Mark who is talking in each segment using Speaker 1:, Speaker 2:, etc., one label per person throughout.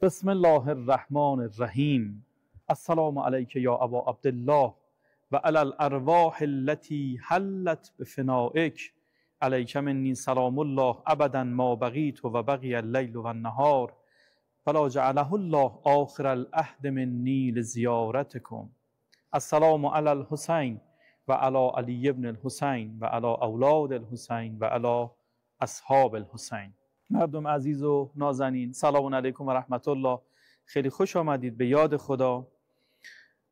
Speaker 1: بسم الله الرحمن الرحیم. السلام علیک یا ابا عبدالله و علی الارواح التي حلت بفنائک. علیک منی سلام الله ابدا ما بقیت و بقی اللیل و النهار فلا جعله الله آخر العهد منی لزیارتکم. السلام علی الحسین و علی علی ابن الحسین و علی اولاد الحسین و علی اصحاب الحسین. مردم عزیز و نازنین، سلام علیکم و رحمت الله. خیلی خوش آمدید به یاد خدا.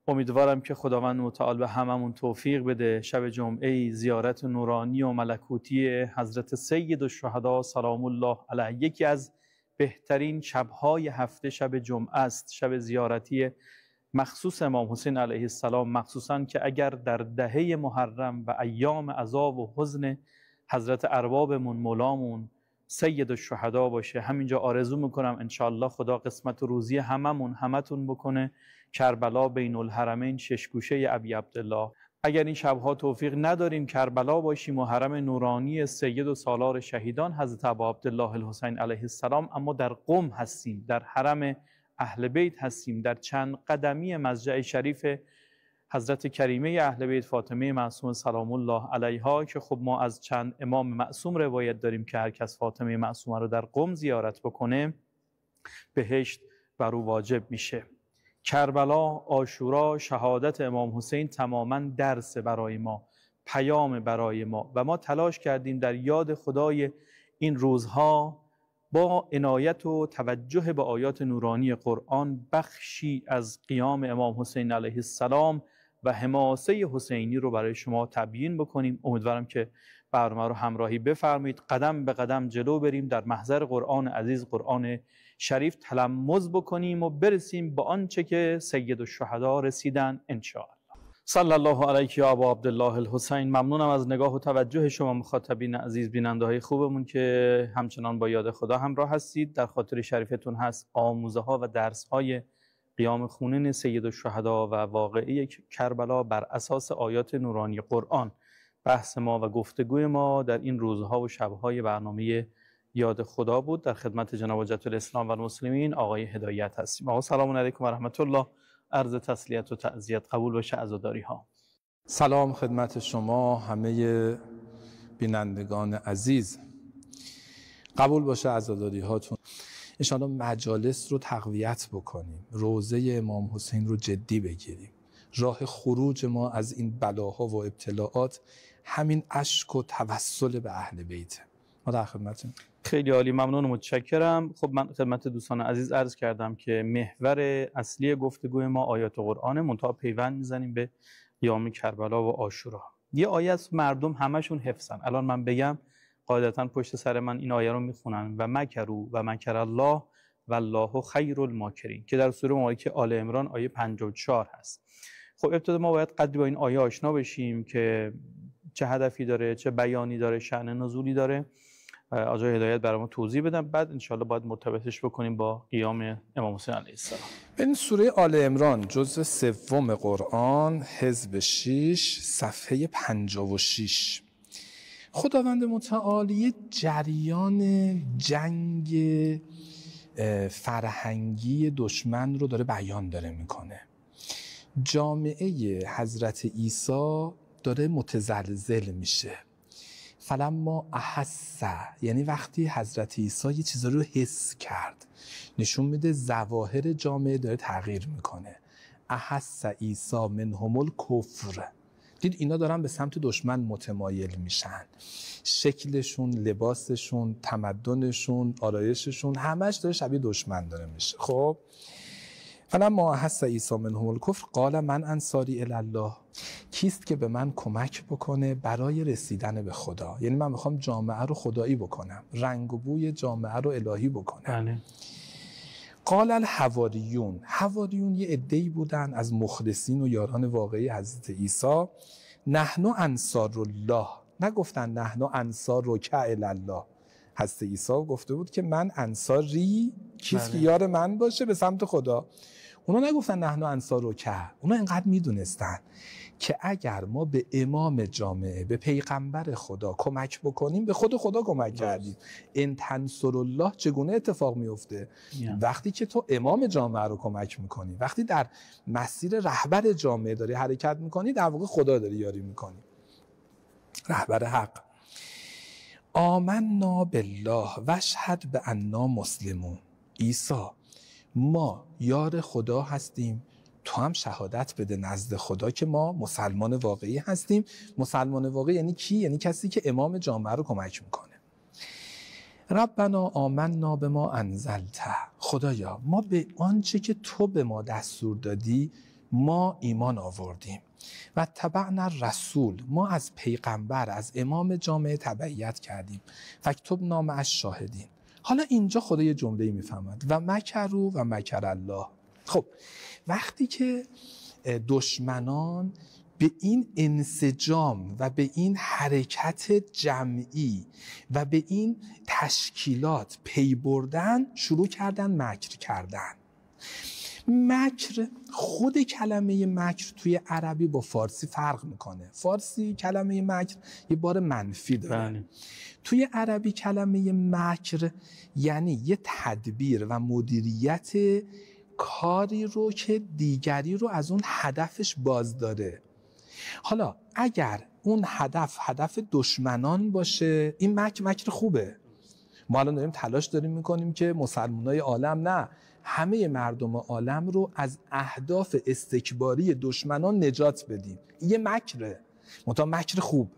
Speaker 1: امیدوارم که خداوند متعال به هممون توفیق بده شب جمعه زیارت نورانی و ملکوتی حضرت سید الشهدا سلام الله علیه. یکی از بهترین شب‌های هفته شب جمعه است، شب زیارتی مخصوص امام حسین علیه السلام، مخصوصاً که اگر در دهه محرم و ایام عذاب و حزن حضرت اربابمون مولامون سید الشهدا باشه. همینجا آرزو میکنم انشاءالله خدا قسمت و روزی همتون بکنه کربلا بین الحرمین شش گوشه ابی عبدالله. اگر این شبها توفیق نداریم کربلا باشیم و حرم نورانی سید و سالار شهیدان حضرت ابا عبدالله الحسین علیه السلام، اما در قم هستیم، در حرم اهل بیت هستیم، در چند قدمی مضجع شریف حضرت کریمه اهل بیت فاطمه معصومه سلام الله علیها، که خب ما از چند امام معصوم روایت داریم که هر کس فاطمه معصومه رو در قم زیارت بکنه بهشت بر او واجب میشه. کربلا، عاشورا، شهادت امام حسین تماما درس برای ما، پیام برای ما، و ما تلاش کردیم در یاد خدای این روزها با عنایت و توجه به آیات نورانی قرآن بخشی از قیام امام حسین علیه السلام و حماسه حسینی رو برای شما تبیین بکنیم. امیدوارم که برنامه رو همراهی بفرمایید، قدم به قدم جلو بریم، در محضر قرآن عزیز، قرآن شریف تلمذ بکنیم و برسیم به آنچه که سید الشهدا رسیدن انشاءالله. صلی الله علیک یا ابا عبدالله الحسین. ممنونم از نگاه و توجه شما مخاطبین عزیز، بیننده های خوبمون که همچنان با یاد خدا همراه هستید. در خاطر شریفتون هست آموزه ها و درس های قیام خونین سید الشهدا و واقعه کربلا بر اساس آیات نورانی قرآن. بحث ما و گفتگوی ما در این روزها و شبهای برنامه یاد خدا بود. در خدمت جناب حجت الاسلام و المسلمین آقای هدایت هستیم. آقا سلام علیکم و رحمت الله. عرض تسلیت و تعزیت قبول باشه عزاداری ها.
Speaker 2: سلام خدمت شما همه بینندگان عزیز، قبول باشه عزاداری هاتون. انشاءالله مجالس رو تقویت بکنیم، روزه امام حسین رو جدی بگیریم. راه خروج ما از این بلاها و ابتلاعات همین اشک و توسل به اهل بیت. ما در خدمتتون.
Speaker 1: خیلی عالی، ممنون و متشکرم. خب من خدمت دوستان عزیز عرض کردم که محور اصلی گفتگوی ما آیات قرآن، منتها پیوند میزنیم به قیام کربلا و عاشورا. یه آیه از مردم همشون حفظن، الان من بگم قاعدتا پشت سر من این آیه رو میخونن و مکروا و مکر الله والله خیر الماکرین که در سوره مبارکه آل عمران آیه 54 هست. خب ابتدا ما باید قدری با این آیه آشنا بشیم که چه هدفی داره، چه بیانی داره، شأن نزولی داره. آقای هدایت برامون توضیح بدم، بعد انشاءالله باید مرتبطش بکنیم با قیام امام حسین علیه السلام.
Speaker 2: این سوره آل عمران جزء سوم قرآن، حزب 6، صفحه 56. خداوند متعال یه جریان جنگ فرهنگی دشمن رو داره بیان میکنه. جامعه حضرت عیسی داره متزلزل میشه. فلما احس، یعنی وقتی حضرت عیسی یه چیزا رو حس کرد، نشون میده ظواهر جامعه داره تغییر میکنه. احس عیسی منهم الکفر، دید اینا دارن به سمت دشمن متمایل میشن، شکلشون، لباسشون، تمدنشون، آرایششون همش داره شبیه دشمن داره میشه. خب فلما احس عیسی منهم الکفر قال من انصاری الی الله، کیست که به من کمک بکنه برای رسیدن به خدا؟ یعنی من میخوام جامعه رو خدایی بکنم، رنگ و بوی جامعه رو الهی بکنم. قال الحواریون، حواریون یه عده‌ای بودن از مخلصین و یاران واقعی حضرت عیسی. نحن انصار الله، نگفتن نحن انصار رکع الی الله. حضرت عیسی گفته بود که من انصاری، کسی که یار من باشه به سمت خدا. اونا نگفتن نحن انصارک، اونا اینقدر میدونستن که اگر ما به امام جامعه، به پیغمبر خدا کمک بکنیم به خود خدا کمک کردیم. ان تنصر الله چگونه اتفاق میفته؟ وقتی که تو امام جامعه رو کمک میکنی، وقتی در مسیر رهبر جامعه داری حرکت میکنی، در واقع خدا داری یاری میکنی، رهبر حق. آمنا بالله واشهد بأننا مسلمون. عیسی ما یار خدا هستیم، تو هم شهادت بده نزد خدا که ما مسلمان واقعی هستیم. مسلمان واقعی یعنی کی؟ یعنی کسی که امام جامعه رو کمک میکنه. ربنا آمنا بما انزلت. خدایا ما به آنچه که تو به ما دستور دادی ما ایمان آوردیم. و تبعنا الرسول، ما از پیغمبر، از امام جامعه تبعیت کردیم. فاکتبنا مع الشاهدین. حالا اینجا خدا یه جمله‌ای میفهمد و مکروا و مکر الله. خب وقتی که دشمنان به این انسجام و به این حرکت جمعی و به این تشکیلات پی بردن، شروع کردن مکر کردن. مکر، خود کلمه مکر توی عربی با فارسی فرق میکنه. فارسی کلمه مکر یه بار منفی داره. توی عربی کلمه مکر یعنی یه تدبیر و مدیریت کاری رو که دیگری رو از اون هدفش باز داره. حالا اگر اون هدف دشمنان باشه، این مکر خوبه. ما الان داریم تلاش میکنیم که مسلمانای عالم، نه همه مردم عالم رو از اهداف استکباری دشمنان نجات بدیم. یه مکره، منتها مکر خوب.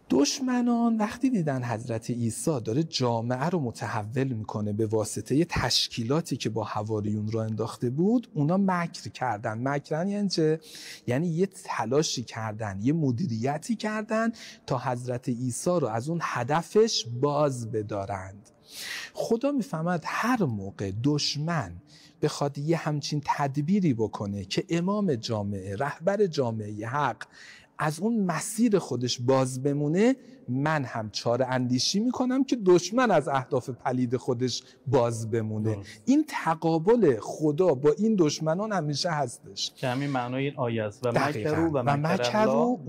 Speaker 2: دشمنان وقتی دیدن حضرت عیسی داره جامعه رو متحول میکنه به واسطه تشکیلاتی که با حواریون رو انداخته بود، اونا مکر کردن. مکرن یعنی چه؟ یعنی یه تلاشی کردن، یه مدیریتی کردن تا حضرت عیسی رو از اون هدفش باز بدارند. خدا میفهمد هر موقع دشمن بخواد یه همچین تدبیری بکنه که امام جامعه، رهبر جامعه حق از اون مسیر خودش باز بمونه، من هم چاره اندیشی میکنم که دشمن از اهداف پلید خودش باز بمونه. این تقابل خدا با این دشمنان همیشه هستش که
Speaker 1: همین معنای این آیه است. و مکروا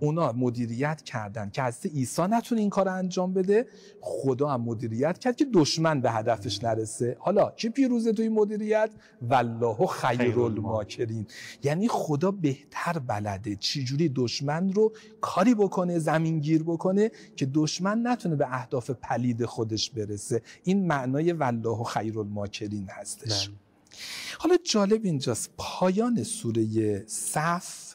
Speaker 2: اونا مدیریت کردن که حضرت عیسی نتونه این کار انجام بده، خدا هم مدیریت کرد که دشمن به هدفش نرسه. حالا کی پیروزه توی مدیریت؟ والله خیر الماکرین. یعنی خدا بهتر بلده چجوری دشمن رو کاری بکنه، زمینگیر بکنه که دشمن نتونه به اهداف پلید خودش برسه. این معنای والله خیر الماکرین هستش. حالا جالب اینجاست، پایان سوره صف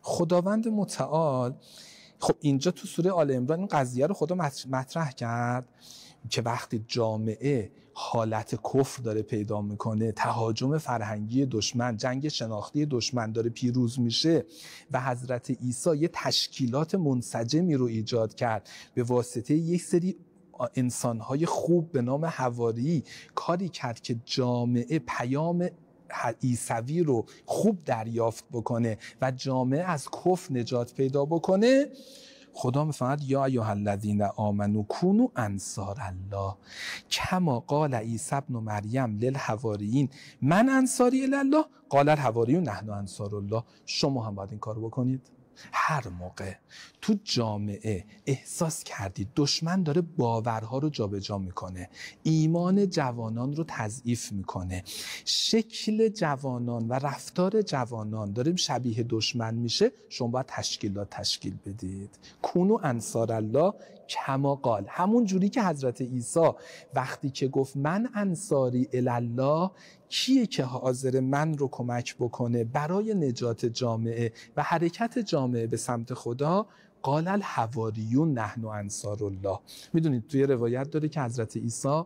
Speaker 2: خداوند متعال، خب اینجا تو سوره آل عمران این قضیه رو خدا مطرح کرد که وقتی جامعه حالت کفر داره پیدا میکنه، تهاجم فرهنگی دشمن، جنگ شناختی دشمن داره پیروز میشه و حضرت عیسی یه تشکیلات منسجمی رو ایجاد کرد به واسطه یک سری انسانهای خوب به نام حواری، کاری کرد که جامعه پیام عیسوی رو خوب دریافت بکنه و جامعه از کفر نجات پیدا بکنه. خدا میفرماید یا ایها الذین آمنوا کونوا انصار الله کما قال عیسی ابن مریم للحواریین من انصاری الی الله قال الحواریون نحن انصار الله. شما هم باید این کارو بکنید. هر موقع تو جامعه احساس کردید دشمن داره باورها رو جابجا میکنه، ایمان جوانان رو تضعیف میکنه، شکل جوانان و رفتار جوانان داره شبیه دشمن میشه، شما باید تشکیلات تشکیل بدید. کونوا انصار الله کما قال، همون جوری که حضرت عیسی وقتی که گفت من انصاری الی الله، کیه که حاضر من رو کمک بکنه برای نجات جامعه و حرکت جامعه به سمت خدا؟ قال الحواریون نحن انصار الله. میدونید توی روایت داره که حضرت عیسی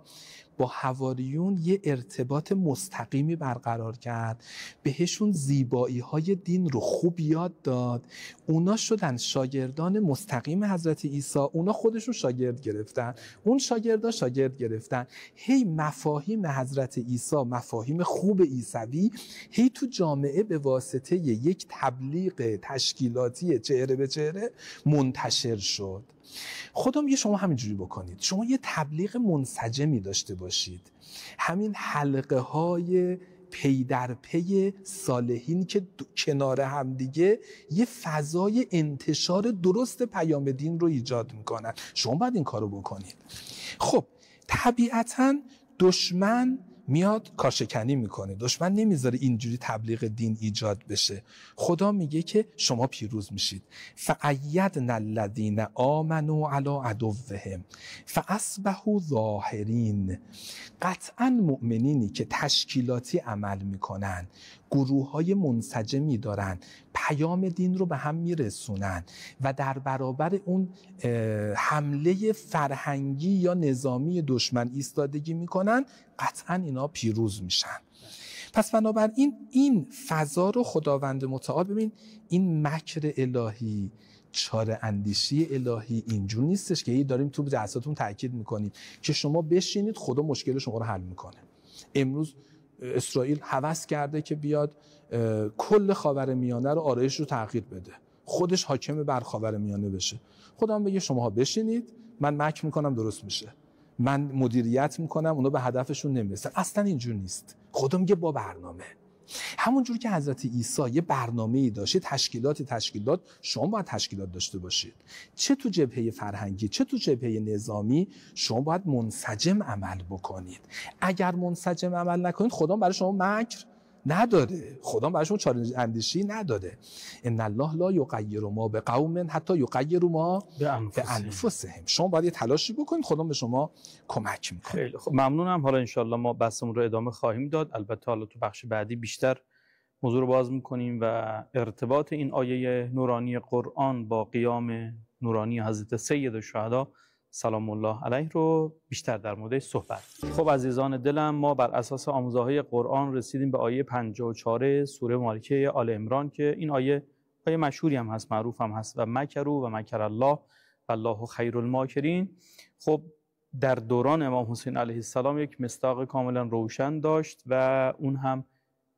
Speaker 2: با حواریون یه ارتباط مستقیمی برقرار کرد، بهشون زیبایی‌های دین رو خوب یاد داد، اونا شدن شاگردان مستقیم حضرت عیسی، اونا خودشون شاگرد گرفتن، اون شاگردا شاگرد گرفتن، هی مفاهیم حضرت عیسی، مفاهیم خوب عیسوی هی تو جامعه به واسطه یک تبلیغ تشکیلاتی چهره به چهره منتشر شد. خدا میگه شما همینجوری بکنید، شما یه تبلیغ منسجمی داشته باشید، همین حلقه های پی در پی صالحین که کنار هم دیگه یه فضای انتشار درست پیام دین رو ایجاد میکنن، شما باید این کارو بکنید. خب طبیعتاً دشمن میاد کارشکنی میکنه، دشمن نمیذاره اینجوری تبلیغ دین ایجاد بشه. خدا میگه که شما پیروز میشید. فأیدنا الذین آمنوا علی عدوهم فاصبحوا ظاهرین. قطعا مؤمنینی که تشکیلاتی عمل میکنن، گروه های منسجمی دارن، پیام دین رو به هم میرسونن و در برابر اون حمله فرهنگی یا نظامی دشمن ایستادگی میکنن، قطعا اینا پیروز میشن. پس بنابراین این فضا رو خداوند متعال، ببین این مکر الهی، چاره اندیشی الهی اینجور نیستش که داریم تو جلساتون تاکید میکنیم که شما بشینید خدا مشکل شما رو حل میکنه. امروز اسرائیل هوس کرده که بیاد کل خاورمیانه رو، آرایش رو تغییر بده، خودش حاکم بر خاورمیانه بشه. خدا هم بگه شماها بشینید، من مکر میکنم درست میشه، من مدیریت میکنم، اونا به هدفشون نمیرسن. اصلا اینجور نیست. خدا میگه با برنامه. همونجور که حضرت عیسی یه برنامه‌ای داشت، تشکیلات، شما باید تشکیلات داشته باشید، چه تو جبهه فرهنگی چه تو جبهه نظامی، شما باید منسجم عمل بکنید. اگر منسجم عمل نکنید، خدا برای شما مکر نداره، خدا برای شما چاره اندیشی نداره. ان الله لا یغیر ما بقوم حتی یغیروا ما بانفسهم. شما باید یه تلاشی بکنید، خدا به شما کمک میکنه.
Speaker 1: خیلی خب، ممنونم. حالا انشالله ما بحثمون رو ادامه خواهیم داد. البته حالا تو بخش بعدی بیشتر موضوع رو باز میکنیم و ارتباط این آیه نورانی قرآن با قیام نورانی حضرت سید الشهدا سلام الله علیه رو بیشتر در موردش صحبت. خب عزیزان دلم، ما بر اساس آموزه‌های قرآن رسیدیم به آیه 54 سوره مبارکه آل عمران که این آیه مشهوری هم هست، معروف هم هست، و مکروا و مکر الله والله خیر الماکرین. خب در دوران امام حسین علیه السلام یک مصداق کاملا روشن داشت و اون هم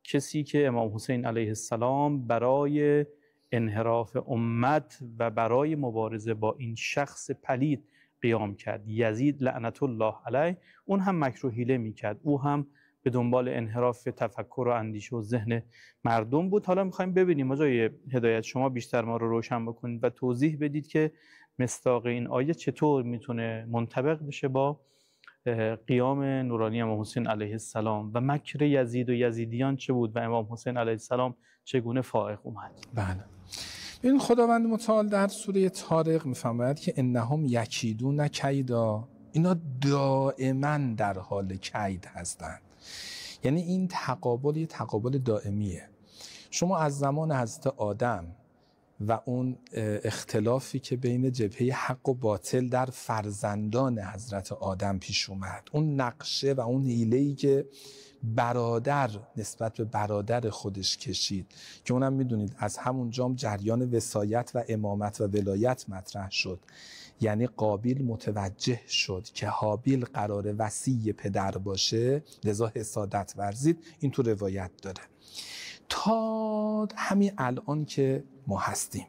Speaker 1: کسی که امام حسین علیه السلام برای انحراف امت و برای مبارزه با این شخص پلید قیام کرد، یزید لعنت الله علیه، اون هم مکر و حیله میکرد، او هم به دنبال انحراف تفکر و اندیشه و ذهن مردم بود. حالا میخوایم ببینیم مجای هدایت شما بیشتر ما رو روشن بکنید و توضیح بدید که مصداق این آیه چطور میتونه منطبق بشه با قیام نورانی امام حسین علیه السلام و مکر یزید و یزیدیان چه بود و امام حسین علیه السلام چگونه فائق اومد.
Speaker 2: بله، این خداوند متعال در سوره طارق میفرماید که انهم یکیدون کیدا، اینا دائما در حال کید هستند. یعنی این تقابل یه تقابل دائمیه. شما از زمان حضرت آدم و اون اختلافی که بین جبهه حق و باطل در فرزندان حضرت آدم پیش اومد، اون نقشه و اون حیله‌ای که برادر نسبت به برادر خودش کشید که اونم میدونید از همون جام جریان وصایت و امامت و ولایت مطرح شد. یعنی قابیل متوجه شد که هابیل قرار وصی پدر باشه، لذا حسادت ورزید. این تو روایت داره تا همین الان که ما هستیم.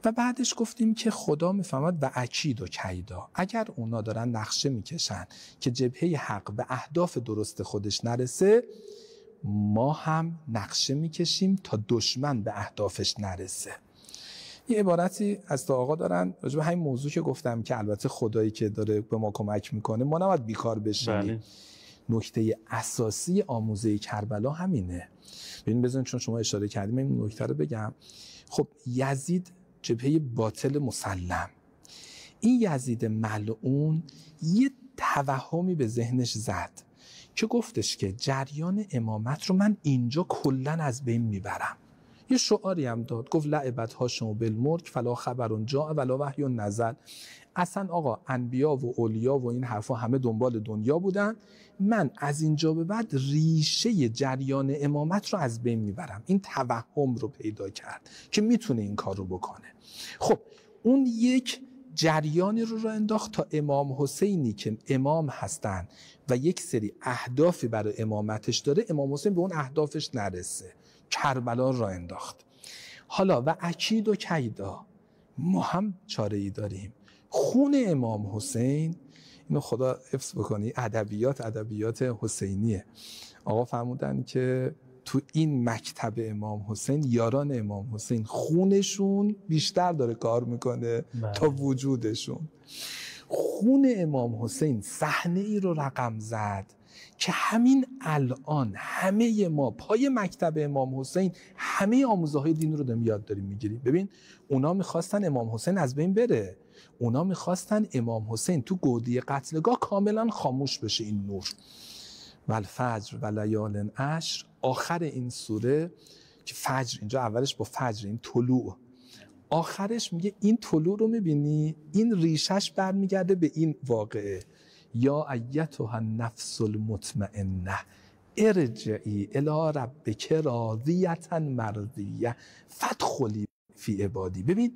Speaker 2: و بعدش گفتیم که خدا میفهمد و اکید و کیدا، اگر اونا دارن نقشه میکشن که جبهه حق به اهداف درست خودش نرسه، ما هم نقشه میکشیم تا دشمن به اهدافش نرسه. یه عبارتی از تا آقا دارن راجع به همین موضوع که گفتم که البته خدایی که داره به ما کمک میکنه، ما نباید بیکار بشیم. نکته اساسی آموزه کربلا همینه. ببین بزن، چون شما اشاره کردیم این نکته رو بگم. خب یزید جبهه باطل مسلم، این یزید ملعون یه توهمی به ذهنش زد که گفتش که جریان امامت رو من اینجا کلن از بین میبرم. یه شعاری هم داد، گفت لعبت هاشم بالملک فلا خبر جاء ولا وحی نزل. اصلا آقا انبیا و اولیا و این حرفا همه دنبال دنیا بودن، من از اینجا به بعد ریشه جریان امامت رو از بین میبرم. این توهم رو پیدا کرد که میتونه این کار رو بکنه. خب اون یک جریانی رو انداخت تا امام حسینی که امام هستن و یک سری اهدافی برای امامتش داره، امام حسین به اون اهدافش نرسه، کربلا را انداخت. حالا و اکید و کیدا، ما هم چاره ای داریم. خون امام حسین، اینو خدا حفظ بکنی، ادبیات حسینیه. آقا فرمودن که تو این مکتب امام حسین یاران امام حسین خونشون بیشتر داره کار میکنه تا وجودشون. خون امام حسین صحنه ای رو رقم زد که همین الان همه ما پای مکتب امام حسین همه آموزه های دین رو داریم یاد داریم میگیریم. ببین اونا میخواستن امام حسین از بین بره، اونا میخواستن امام حسین تو گودی قتلگاه کاملا خاموش بشه این نور. والفجر و لیال عشر، آخر این سوره که فجر اینجا اولش با فجر، این طلوع، آخرش میگه این طلوع رو میبینی، این ریشش برمیگرده به این واقعه. یا ایتها النفس المطمئنه ارجعی الی ربک راضیة مرضیه فادخلی فی عبادی. ببین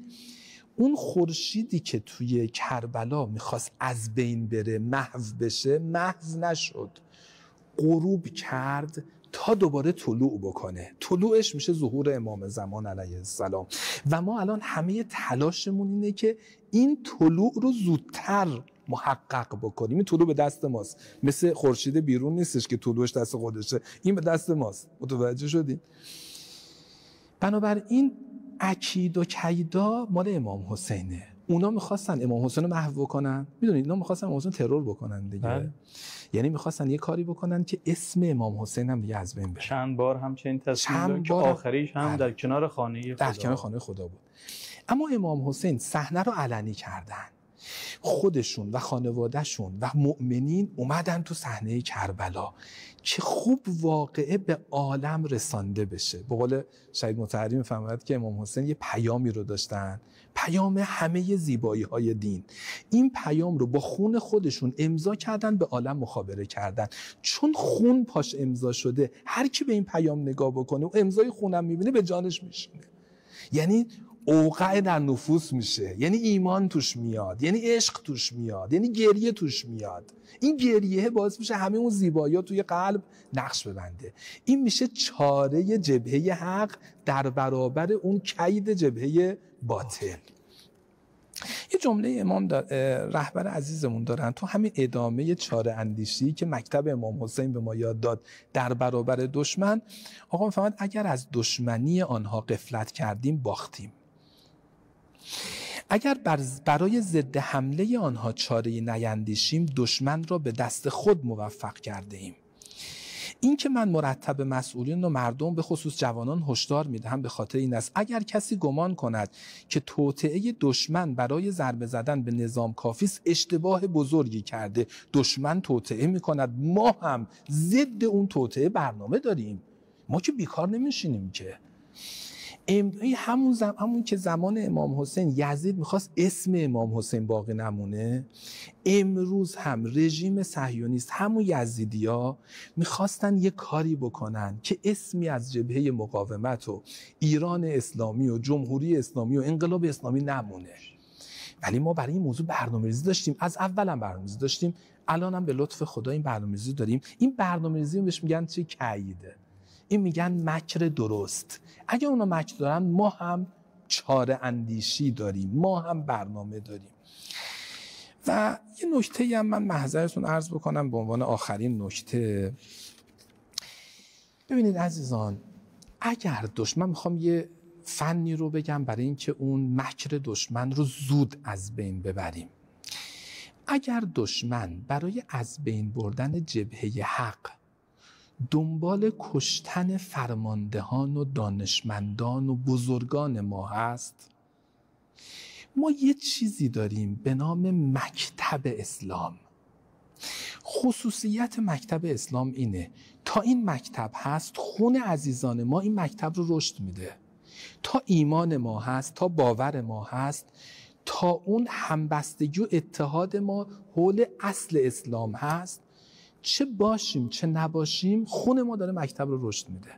Speaker 2: اون خورشیدی که توی کربلا میخواست از بین بره، محو بشه، محو نشد، غروب کرد تا دوباره طلوع بکنه. طلوعش میشه ظهور امام زمان علیه السلام. و ما الان همه تلاشمون اینه که این طلوع رو زودتر محقق بکنیم. این طلوع به دست ماست، مثل خورشید بیرون نیستش که طلوعش دست خودشه، این به دست ماست. متوجه شدین؟ بنابراین اکید و کیدا مال امام حسینه. اونا میخواستن امام حسین رو محو بکنن. میدونید اینا میخواستن امام حسین ترور بکنن دیگه. یعنی میخواستن یه کاری بکنن که اسم امام حسین هم دیگه از بین بره.
Speaker 1: چند بار همچین تصمیم که آخریش هم در کنار خانه خدا،
Speaker 2: در کنار خانه خدا بود. اما امام حسین صحنه رو علنی کردن. خودشون و خانوادهشون و مؤمنین اومدن تو صحنه کربلا که خوب واقعه به عالم رسانده بشه. به قول شهید مطهری میفرماید که امام حسین یه پیامی رو داشتن، پیام همه زیبایی های دین. این پیام رو با خون خودشون امضا کردن، به عالم مخابره کردن. چون خون پاش امضا شده، هر کی به این پیام نگاه بکنه و امضای خونم میبینه به جانش میشینه. یعنی اوقع در نفوس میشه، یعنی ایمان توش میاد، یعنی عشق توش میاد، یعنی گریه توش میاد. این گریه باعث میشه همه اون زیبایی‌ها توی قلب نقش ببنده. این میشه چاره جبهه حق در برابر اون کید جبهه باطل. یه جمله امام رهبر عزیزمون دارن تو همین ادامه چاره اندیشی که مکتب امام حسین به ما یاد داد در برابر دشمن. آقا میفرماید اگر از دشمنی آنها غفلت کردیم باختیم. اگر برای ضد حمله آنها چاره‌ای نیندیشیم دشمن را به دست خود موفق کرده ایم. این که من مرتب مسئولین و مردم به خصوص جوانان هشدار میدهم به خاطر این است اگر کسی گمان کند که توطئه دشمن برای ضربه زدن به نظام کافی است اشتباه بزرگی کرده. دشمن توطئه میکند، ما هم ضد اون توطئه برنامه داریم. ما که بیکار نمیشینیم که. همون که زمان امام حسین یزید میخواست اسم امام حسین باقی نمونه، امروز هم رژیم صهیونیست همون یزیدیا میخواستن یه کاری بکنن که اسمی از جبهه مقاومت و ایران اسلامی و جمهوری اسلامی و انقلاب اسلامی نمونه. ولی ما برای این موضوع برنامه‌ریزی داشتیم، از اول هم برنامه‌ریزی داشتیم، الان هم به لطف خدا این برنامه‌ریزی داریم. این برنامه‌ریزی رو بهش میگن چه کیده، این میگن مکر درست. اگه اونا مکر دارن ما هم چاره اندیشی داریم، ما هم برنامه داریم. و یه نکته هم من محضرتون عرض بکنم به عنوان آخرین نکته. ببینید عزیزان، اگر دشمن، میخوام یه فنی رو بگم برای اینکه اون مکر دشمن رو زود از بین ببریم. اگر دشمن برای از بین بردن جبهه حق دنبال کشتن فرماندهان و دانشمندان و بزرگان ما هست، ما یه چیزی داریم به نام مکتب اسلام. خصوصیت مکتب اسلام اینه تا این مکتب هست خون عزیزان ما این مکتب رو رشد میده. تا ایمان ما هست، تا باور ما هست، تا اون همبستگی و اتحاد ما حول اصل اسلام هست، چه باشیم چه نباشیم خون ما داره مکتب رو رشد میده.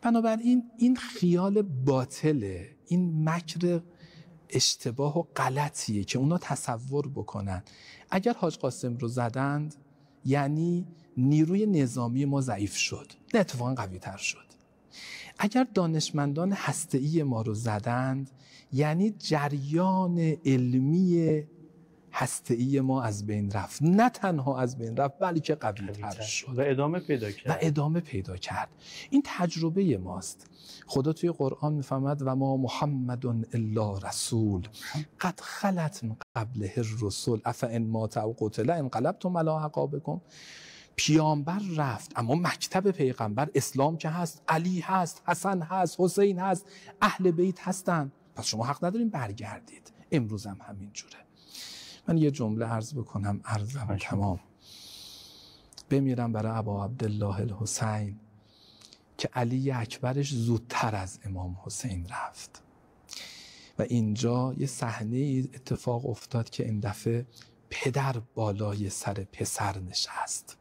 Speaker 2: بنابراین این خیال باطله، این مکر اشتباه و غلطیه که اونا تصور بکنن اگر حاج قاسم رو زدند یعنی نیروی نظامی ما ضعیف شد، نه اتفاقا قوی تر شد. اگر دانشمندان هسته‌ای ما رو زدند یعنی جریان علمی هسته‌ای ما از بین رفت. نه تنها از بین رفت بلکه قوی‌تر شد
Speaker 1: و ادامه پیدا کرد. این تجربه ماست. خدا توی قرآن میفهمد و ما محمد الا رسول قد خلت من قبله الرسل افئن مات او قتل انقلبتم علی اعقابکم. پیامبر رفت اما مکتب پیغمبر اسلام که هست، علی هست، حسن هست، حسین هست، اهل بیت هستن، پس شما حق ندارین برگردید. امروز هم همین جوره. من یه جمله عرض بکنم، عرضم تمام. بمیرم برای ابا عبدالله الحسین که علی اکبرش زودتر از امام حسین رفت و اینجا یه صحنه اتفاق افتاد که این دفعه پدر بالای سر پسر نشست.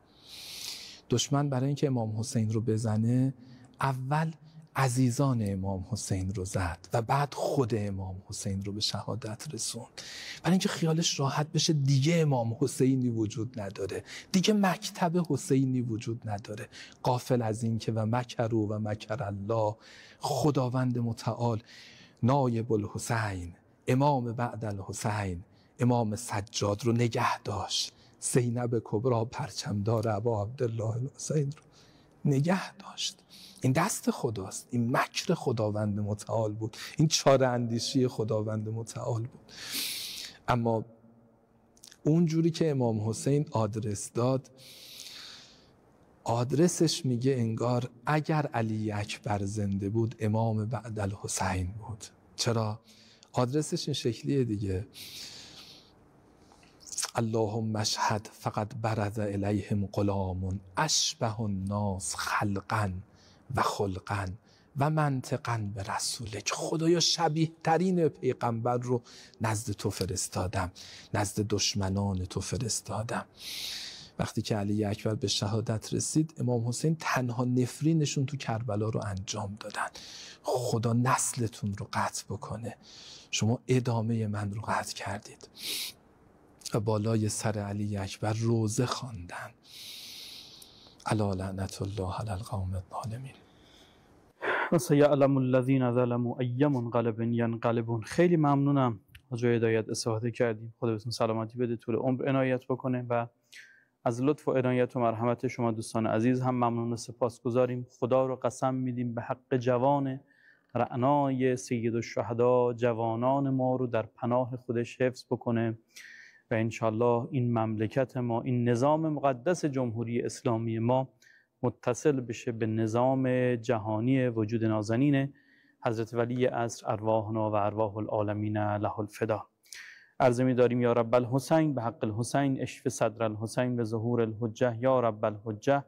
Speaker 1: دشمن برای اینکه امام حسین رو بزنه اول عزیزان امام حسین رو زد و بعد خود امام حسین رو به شهادت رسوند، برای اینکه خیالش راحت بشه دیگه امام حسینی وجود نداره، دیگه مکتب حسینی وجود نداره. غافل از این که و مکروا و مکر الله، خداوند متعال نایب الحسین، امام بعد الحسین، امام سجاد رو نگه داشت. زینب کبری پرچمدار ابا عبدالله الحسین رو نگه داشت. این دست خداست، این مکر خداوند متعال بود، این چاره اندیشی خداوند متعال بود. اما اونجوری که امام حسین آدرس داد، آدرسش میگه انگار اگر علی اکبر زنده بود امام بعد الحسین بود. چرا؟ آدرسش این شکلیه دیگه. اللهم اشهد فقط برز الیهم غلام اشبه الناس خلقا و خلقا و منطقا به رسولک. خدایا شبیه ترین پیغمبر رو نزد تو فرستادم، نزد دشمنان تو فرستادم. وقتی که علی اکبر به شهادت رسید، امام حسین تنها نفرینشون تو کربلا رو انجام دادن. خدا نسلتون رو قطع بکنه، شما ادامه من رو قطع کردید. و بالای سر علی اکبر روزه خواندن. الا لعنت الله علی القوم الظالمین. و سیعلم الذین ظلموا ای منقلب ینقلبون. خیلی ممنونم از جای هدایت استفاده کردیم. خدا بهتون سلامتی بده، طول عمر عنایت بکنه و از لطف و عنایت و مرحمت شما دوستان عزیز هم ممنون و سپاسگزاریم. خدا رو قسم میدیم به حق جوان رعنای سید الشهدا، جوانان ما رو در پناه خودش حفظ بکنه و انشالله این مملکت ما، این نظام مقدس جمهوری اسلامی ما متصل بشه به نظام جهانی وجود نازنین حضرت ولی عصر ارواحنا و ارواح العالمین له الفدا. عرض می داریم یا رب الحسین به حق الحسین اشف صدر الحسین به ظهور الحجه. یا رب الحجه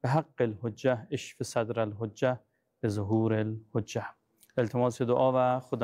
Speaker 1: به حق الحجه اشف صدر الحجه به ظهور الحجه. التماس دعا و خدا